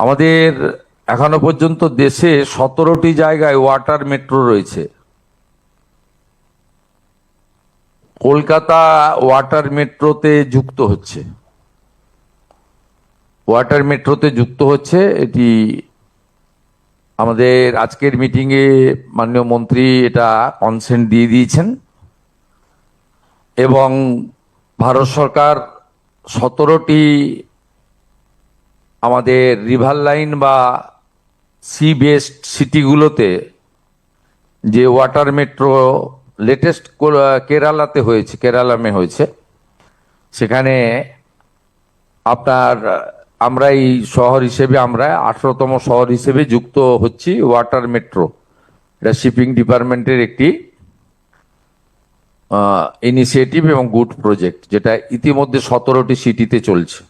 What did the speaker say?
আমাদের এখনো পর্যন্ত দেশে 17টি জায়গায় ওয়াটার মেট্রো রয়েছে। কলকাতা ওয়াটার মেট্রোতে যুক্ত হচ্ছে। এটি আমাদের আজকের মিটিংয়ে মাননীয় মন্ত্রী এটা কনসেন্ট দিয়ে দিয়েছেন এবং ভারত সরকার 17টি আমাদের রিভার লাইন বা সি বেসড সিটিগুলোতে যে ওয়াটার মেট্রো লেটেস্ট কেরালামে হয়েছে, সেখানে আপনার আমরা এই শহর হিসেবে আমরা 18তম শহর হিসেবে যুক্ত হচ্ছি ওয়াটার মেট্রো। এটা শিপিং ডিপার্টমেন্টের একটি ইনিশিয়েটিভ এবং গুড প্রজেক্ট, যেটা ইতিমধ্যে 17টি সিটিতে চলছে।